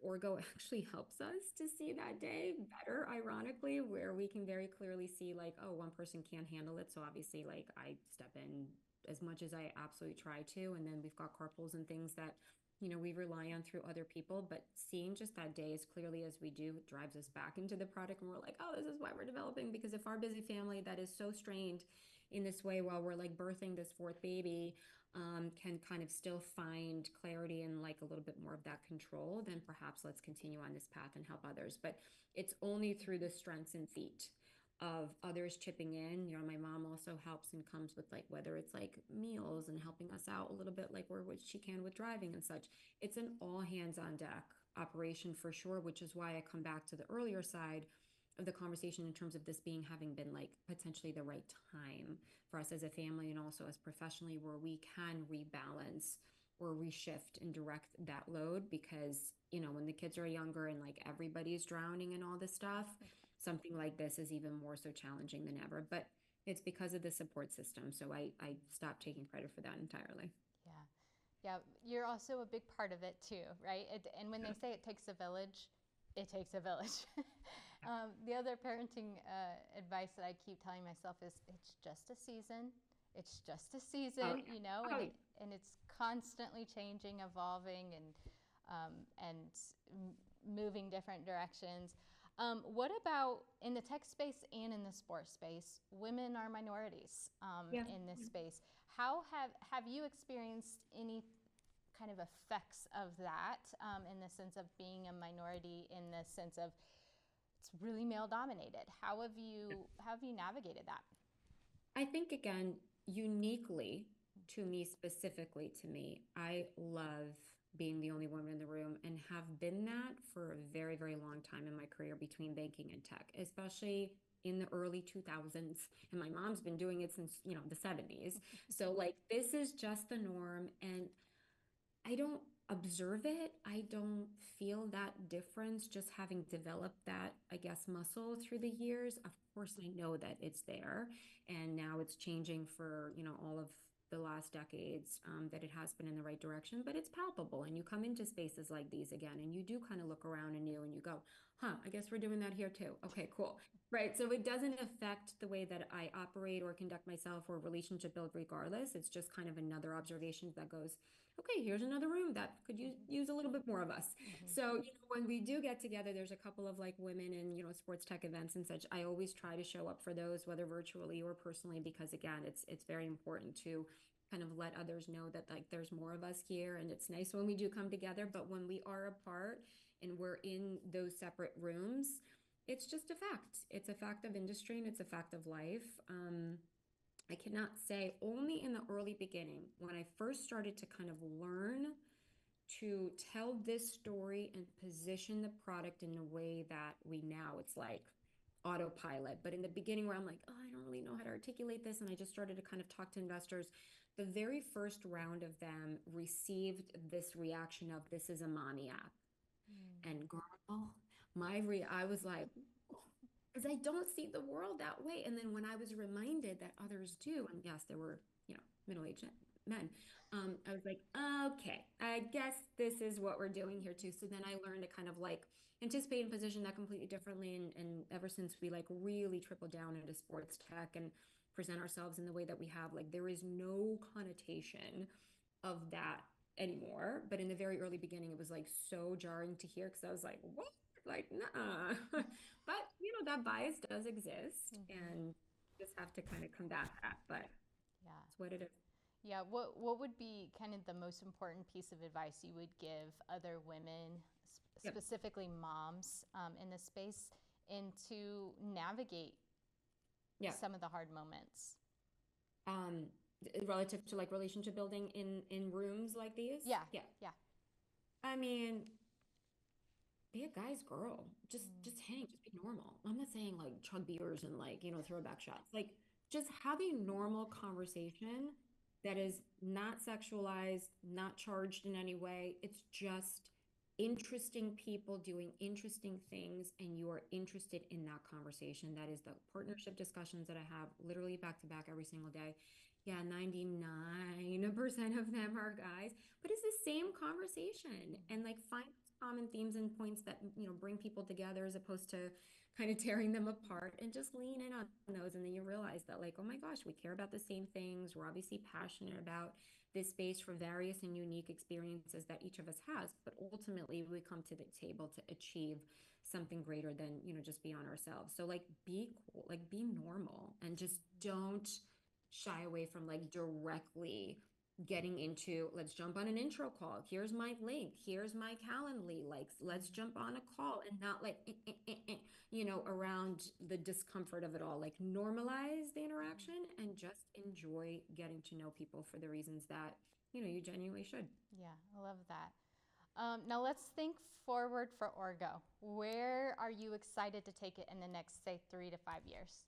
Orgo actually helps us to see that day better, ironically, where we can very clearly see, like, oh, one person can't handle it. So obviously, like, I step in as much as I absolutely try to. And then we've got carpools and things that, we rely on through other people. But seeing just that day as clearly as we do drives us back into the product. And we're like, oh, this is why we're developing. Because if our busy family that is so strained in this way while we're like birthing this fourth baby, can kind of still find clarity and like a little bit more of that control, then perhaps let's continue on this path and help others. But it's only through the strengths and feet of others chipping in. You know, my mom also helps and comes with like whether it's like meals and helping us out a little bit, like where what she can with driving and such. It's an all hands on deck operation for sure, which is why I come back to the earlier side of the conversation in terms of this being having been like potentially the right time for us as a family and also as professionally where we can rebalance or reshift and direct that load because when the kids are younger and like everybody's drowning and all this stuff, something like this is even more so challenging than ever, but it's because of the support system, so I stopped taking credit for that entirely. Yeah. Yeah. You're also a big part of it too, right? And when they say it takes a village, it takes a village. The other parenting advice that I keep telling myself is it's just a season. It's just a Oh season, yeah. and Oh yeah. it's constantly changing, evolving, and moving different directions. What about in the tech space and in the sports space? Women are minorities Yeah. in this space. How have you experienced any kind of effects of that in the sense of being a minority, in the sense of it's really male dominated? How have you navigated that? I think again, uniquely to me, specifically to me, I love being the only woman in the room and have been that for a very, very long time in my career between banking and tech, especially in the early 2000s. And my mom's been doing it since, the 70s. So like this is just the norm. And I don't observe it. I don't feel that difference just having developed that, I guess, muscle through the years. Of course, I know that it's there. And now it's changing for, all of the last decades, that it has been in the right direction, but it's palpable. And you come into spaces like these again, and you do kind of look around and you go, huh, I guess we're doing that here too. Okay, cool. Right. So it doesn't affect the way that I operate or conduct myself or relationship build regardless. It's just kind of another observation that goes, okay, here's another room that could use a little bit more of us. Mm-hmm. So, when we do get together, there's a couple of like women in, sports tech events and such. I always try to show up for those, whether virtually or personally, because again, it's very important to kind of let others know that like there's more of us here and it's nice when we do come together, but when we are apart and we're in those separate rooms, it's just a fact. It's a fact of industry and it's a fact of life. I cannot say only in the early beginning when I first started to kind of learn to tell this story and position the product in a way that we now it's like autopilot. But in the beginning where I'm like, oh, I don't really know how to articulate this. And I just started to kind of talk to investors. The very first round of them received this reaction of this is a mommy app. And girl, I was like, because I don't see the world that way. And then when I was reminded that others do, and yes, there were, middle-aged men, I was like, okay, I guess this is what we're doing here too. So then I learned to kind of like anticipate and position that completely differently. And ever since we like really tripled down into sports tech and present ourselves in the way that we have, like there is no connotation of that anymore. But in the very early beginning, it was like so jarring to hear because I was like, what? Like, nah. But, that bias does exist Mm-hmm. and just have to kind of combat that. But Yeah. it's what it is. Yeah. What would be kind of the most important piece of advice you would give other women, Yep. specifically moms, in this space, and to navigate Yeah. some of the hard moments? Um, Relative to like relationship building in rooms like these. Yeah. Yeah. Yeah. I mean, be a guy's girl. Just Mm-hmm. hang, just be normal. I'm not saying like chug beers and like, throwback shots. Like just have a normal conversation that is not sexualized, not charged in any way. It's just interesting people doing interesting things and you are interested in that conversation. That is the partnership discussions that I have literally back to back every single day. Yeah, 99% of them are guys, but it's the same conversation and like find common themes and points that bring people together as opposed to kind of tearing them apart and just lean in on those and then you realize that like oh my gosh we care about the same things, we're obviously passionate about this space for various and unique experiences that each of us has, but ultimately we come to the table to achieve something greater than just beyond ourselves. So like be cool, like be normal and just don't shy away from like directly getting into, let's jump on an intro call. Here's my link. Here's my Calendly. Like, let's Mhm. jump on a call and not like, around the discomfort of it all. Like, normalize the Mhm. interaction and just enjoy getting to know people for the reasons that, you genuinely should. Yeah, I love that. Now let's think forward for Orgo. Where are you excited to take it in the next, say, 3 to 5 years?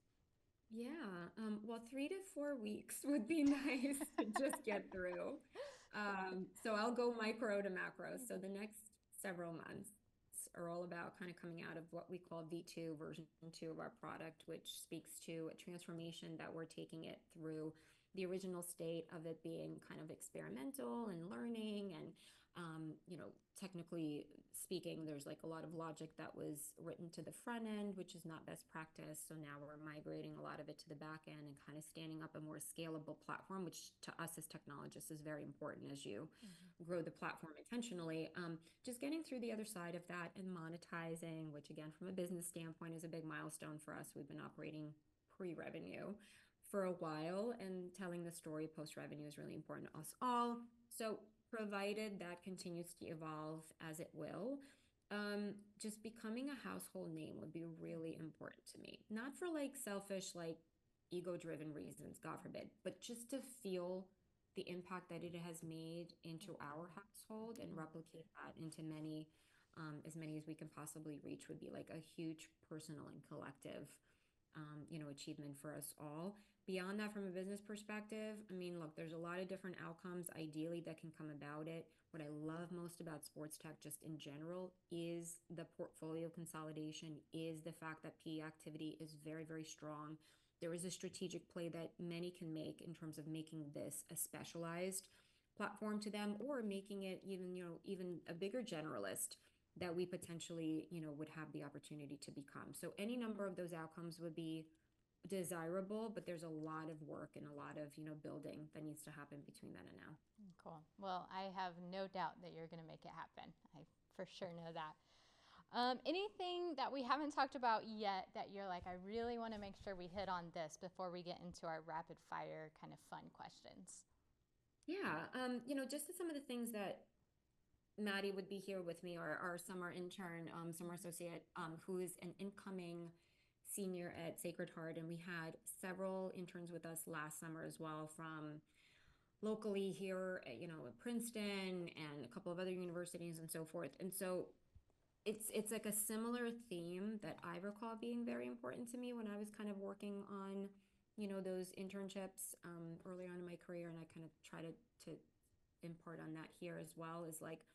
Yeah, well, 3 to 4 weeks would be nice to just get through. So I'll go micro to macro. So the next several months are all about kind of coming out of what we call V2, version 2 of our product, which speaks to a transformation that we're taking it through the original state of it being kind of experimental and learning and technically speaking, there's like a lot of logic that was written to the front end, which is not best practice. So now we're migrating a lot of it to the back end and kind of standing up a more scalable platform, which to us as technologists is very important as you Mhm. grow the platform intentionally. Just getting through the other side of that and monetizing, which again, from a business standpoint, is a big milestone for us. We've been operating pre-revenue for a while, and telling the story post-revenue is really important to us all. So provided that continues to evolve as it will, just becoming a household name would be really important to me. Not for like selfish, like ego-driven reasons, God forbid, but just to feel the impact that it has made into our household and Mhm. replicate that into many, as many as we can possibly reach would be like a huge personal and collective achievement for us all. Beyond that, from a business perspective, I mean, look, there's a lot of different outcomes ideally that can come about it. What I love most about sports tech, just in general, is the portfolio consolidation, is the fact that PE activity is very, very strong. There is a strategic play that many can make in terms of making this a specialized platform to them, or making it even a bigger generalist that we potentially, would have the opportunity to become. So any number of those outcomes would be desirable, but there's a lot of work and a lot of, building that needs to happen between then and now. Cool. Well, I have no doubt that you're going to make it happen. I for sure know that. Anything that we haven't talked about yet that you're like, I really want to make sure we hit on this before we get into our rapid fire kind of fun questions? Yeah, just some of the things that Maddie would be here with me, our summer intern, summer associate, who is an incoming senior at Sacred Heart. And we had several interns with us last summer as well from locally here, at Princeton and a couple of other universities and so forth. And so it's like a similar theme that I recall being very important to me when I was kind of working on, those internships early on in my career. And I kind of try to impart on that here as well, is like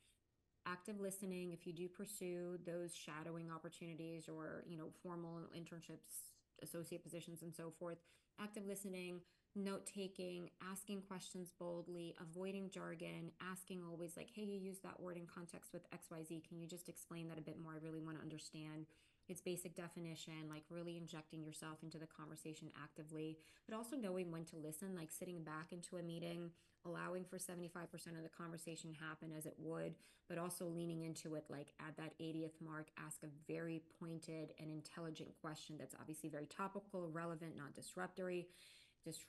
active listening. If you do pursue those shadowing opportunities or, formal internships, associate positions, and so forth, active listening, note taking, asking questions boldly, avoiding jargon, asking always like, hey, you use that word in context with XYZ. Can you just explain that a bit more? I really want to understand its basic definition, like really injecting yourself into the conversation actively, but also knowing when to listen, like sitting back into a meeting, allowing for 75% of the conversation happen as it would, but also leaning into it, like at that 80th mark, ask a very pointed and intelligent question that's obviously very topical, relevant, not disruptory, disrupting,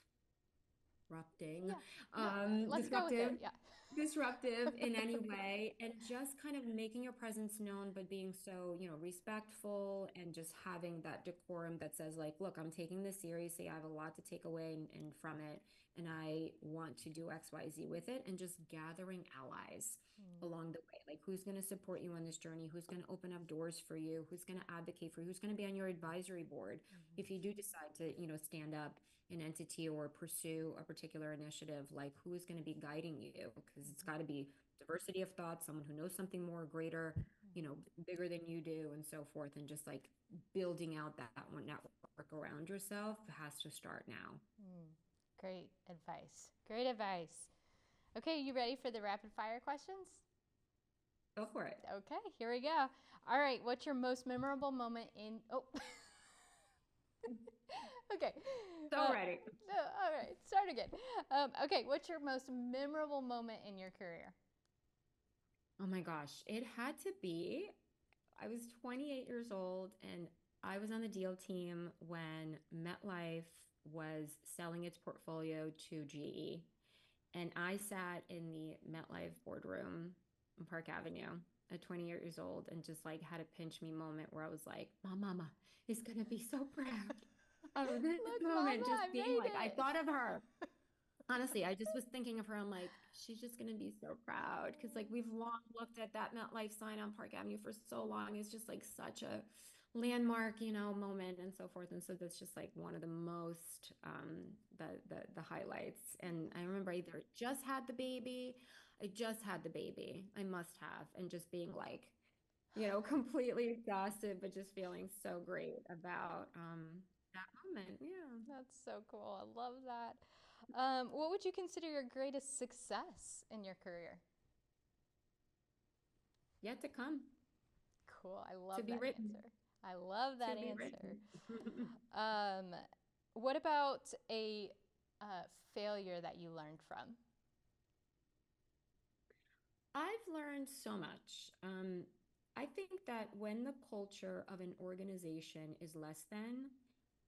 Yeah. No, let's go with disruptive, it. Yeah. disruptive in any way, and just kind of making your presence known, but being so, respectful and just having that decorum that says, like, look, I'm taking this seriously. I have a lot to take away and from it, and I want to do XYZ with it, and just gathering allies Mm. along the way. Like, who's going to support you on this journey? Who's going to open up doors for you? Who's going to advocate for you? Who's going to be on your advisory board if you do decide to, stand up an entity or pursue a particular initiative? Like, who is going to be guiding you? Because it's got to be diversity of thought, someone who knows something more greater, bigger than you do, and so forth. And just like building out that one network around yourself has to start now. Mm. Great advice. Great advice. Okay, you ready for the rapid fire questions? Go for it. Okay, here we go. All right, what's your most memorable moment in? Oh, okay. So ready. All right, start again. Okay, what's your most memorable moment in your career? Oh my gosh, it had to be. I was 28 years old and I was on the deal team when MetLife was selling its portfolio to GE. And I sat in the MetLife boardroom on Park Avenue at 20 years old and just like had a pinch me moment where I was like, my mama is going to be so proud of this Look, moment. Mama, Just I being like, I made it. thought of her. Honestly, I just was thinking of her. I'm like, she's just gonna be so proud because like we've long looked at that MetLife sign on Park Avenue for so long. It's just like such a landmark, moment and so forth. And so that's just like one of the most the highlights. And I remember I either just had the baby, I just had the baby, I must have, and just being like, completely exhausted, but just feeling so great about that moment. Yeah. That's so cool. I love that. What would you consider your greatest success in your career? Yet to come, Cool. I to love be that written. answer. I love To that be answer. written. Um, what about a failure that you learned from? I've learned so much. I think that when the culture of an organization is less than,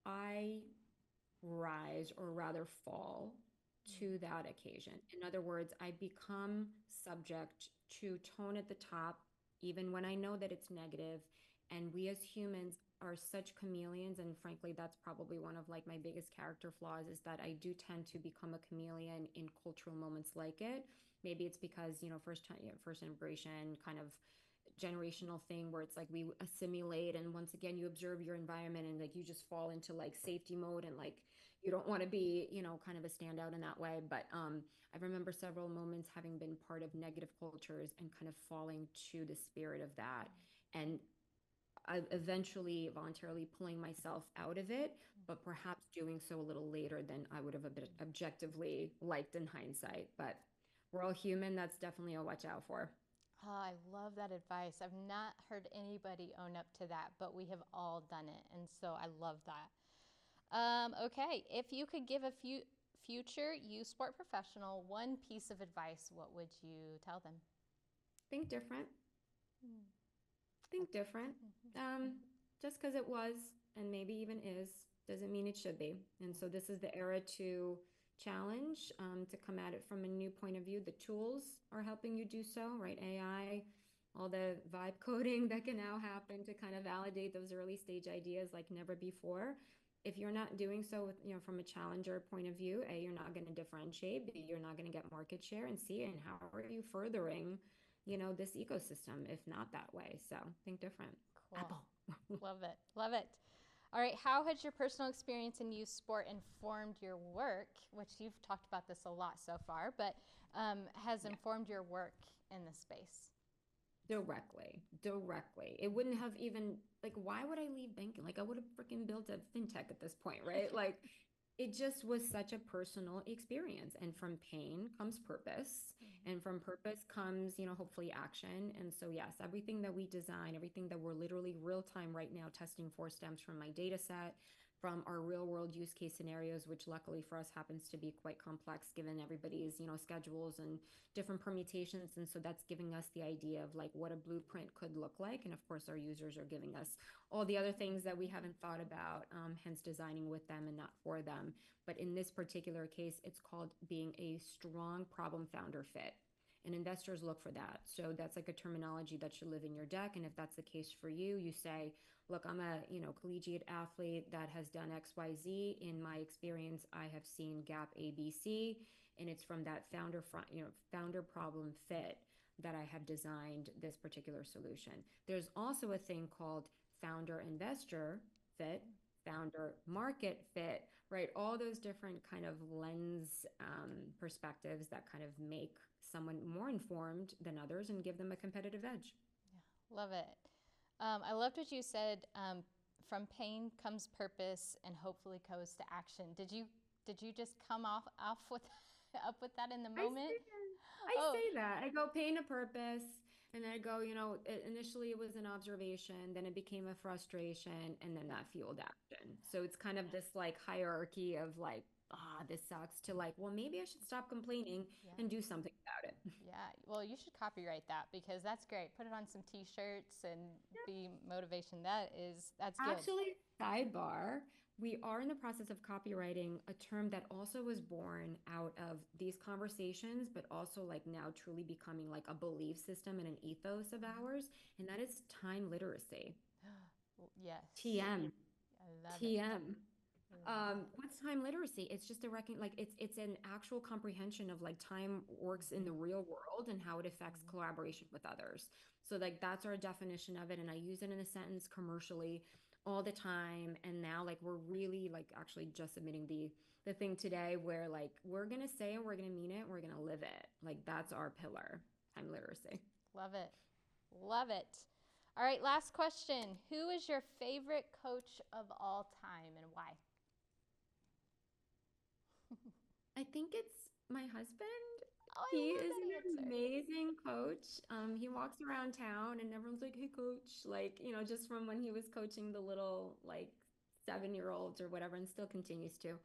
I rise or rather fall to that occasion. In other words, I become subject to tone at the top, even when I know that it's negative. And we as humans are such chameleons. And frankly, that's probably one of like my biggest character flaws is that I do tend to become a chameleon in cultural moments like it. Maybe it's because, first time, first immigration kind of generational thing where it's like we assimilate and once again you observe your environment and like you just fall into like safety mode and like you don't want to be kind of a standout in that way, but I remember several moments having been part of negative cultures and kind of falling to the spirit of that, and I eventually voluntarily pulling myself out of it, but perhaps doing so a little later than I would have objectively liked in hindsight. But we're all human. That's definitely a watch out for. Oh, I love that advice. I've not heard anybody own up to that, but we have all done it. And so I love that. Okay, if you could give a future you sport professional one piece of advice, what would you tell them? Think different. Mm, Think that's, different. mhm, Just because it was and maybe even is doesn't mean it should be. And so this is the era to challenge, to come at it from a new point of view. The tools are helping you do so, right? AI, all the vibe coding that can now happen to kind of validate those early stage ideas like never before. If you're not doing so with, from a challenger point of view, A, you're not going to differentiate, B, you're not going to get market share, and C, and how are you furthering this ecosystem, if not that way. So think different. cool. Apple. Love it. Love it. All right, how has your personal experience in youth sport informed your work, which you've talked about this a lot so far, but has Yeah, informed your work in the space? directly, directly. It wouldn't have even like why would I leave banking? Like I would have freaking built a fintech at this point, right? Like it just was such a personal experience. And from pain comes purpose. And from purpose comes, hopefully action. And so, yes, everything that we design, everything that we're literally real time right now testing for stems from my data set, from our real world use case scenarios, which luckily for us happens to be quite complex given everybody's, schedules and different permutations. And so that's giving us the idea of like what a blueprint could look like. And of course, our users are giving us all the other things that we haven't thought about, hence designing with them and not for them. But in this particular case, it's called being a strong problem founder fit. And investors look for that. So that's like a terminology that should live in your deck. And if that's the case for you, you say, look, I'm a collegiate athlete that has done XYZ. In my experience, I have seen gap ABC, and it's from that founder problem fit that I have designed this particular solution. There's also a thing called founder investor fit, founder market fit, right? All those different kind of lens perspectives that kind of make someone more informed than others and give them a competitive edge. Yeah, love it. I loved what you said. From pain comes purpose, and hopefully goes to action. Did you just come off with up with that in the I moment? say that. I Oh, say that. I go pain to purpose. And I go, initially it was an observation, then it became a frustration, and then that fueled action. So it's kind of this like hierarchy of like, this sucks to like, well, maybe I should stop complaining yeah. and do something about it. Yeah, well, you should copyright that because that's great. Put it on some T-shirts and be motivation. That's good. Actually, sidebar. We are in the process of copywriting a term that also was born out of these conversations, but also like now truly becoming like a belief system and an ethos of Mhm. ours, and that is time literacy. Yes, TM. I love it. TM. Love it. What's time literacy? It's just a like it's an actual comprehension of like time works in the real world and how it affects Mhm. collaboration with others. So like that's our definition of it, and I use it in a sentence commercially all the time. And now like we're really like actually just submitting the thing today where like we're gonna say it, we're gonna mean it, we're gonna live it. Like that's our pillar, time literacy. Love it. Love it. All right, last question. Who is your favorite coach of all time and why? I think it's my husband. Oh, I He love is that an answer. amazing coach. He walks around town and everyone's like, "Hey, coach!" Like, just from when he was coaching the little like 7-year-olds or whatever, and still continues to.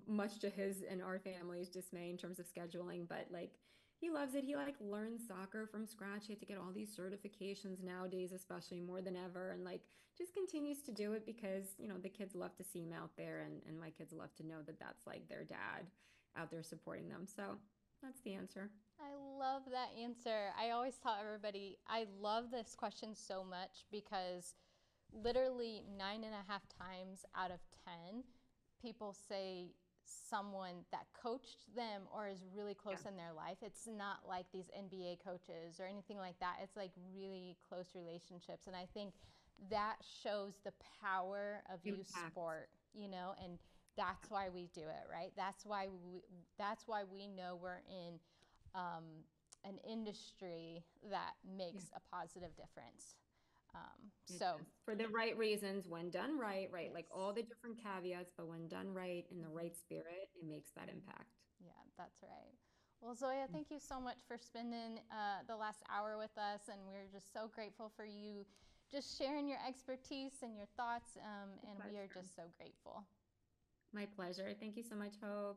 Much to his and our family's dismay in terms of scheduling, but like he loves it. He like learned soccer from scratch. He had to get all these certifications nowadays, especially more than ever, and like just continues to do it because the kids love to see him out there, and my kids love to know that that's like their dad out there supporting them. So that's the answer. I love that answer. I always tell everybody I love this question so much because literally 9.5 times out of 10, people say someone that coached them or is really Yeah, close in their life. It's not like these NBA coaches or anything like that. It's like really close relationships. And I think that shows the power of youth impact. sport, and that's why we do it, right? That's why we know we're in um, an industry that Yeah, makes a positive difference. it So, does. For the right reasons, when done right, right? yes. Like all the different caveats, but when done right in the Mhm. right spirit, it makes that impact. Yeah, that's right. Well, Zoya, thank you so much for spending the last hour with us, and we're just so grateful for you just sharing your expertise and your thoughts, My and we are pleasure. just so grateful. My pleasure. Thank you so much, Hope.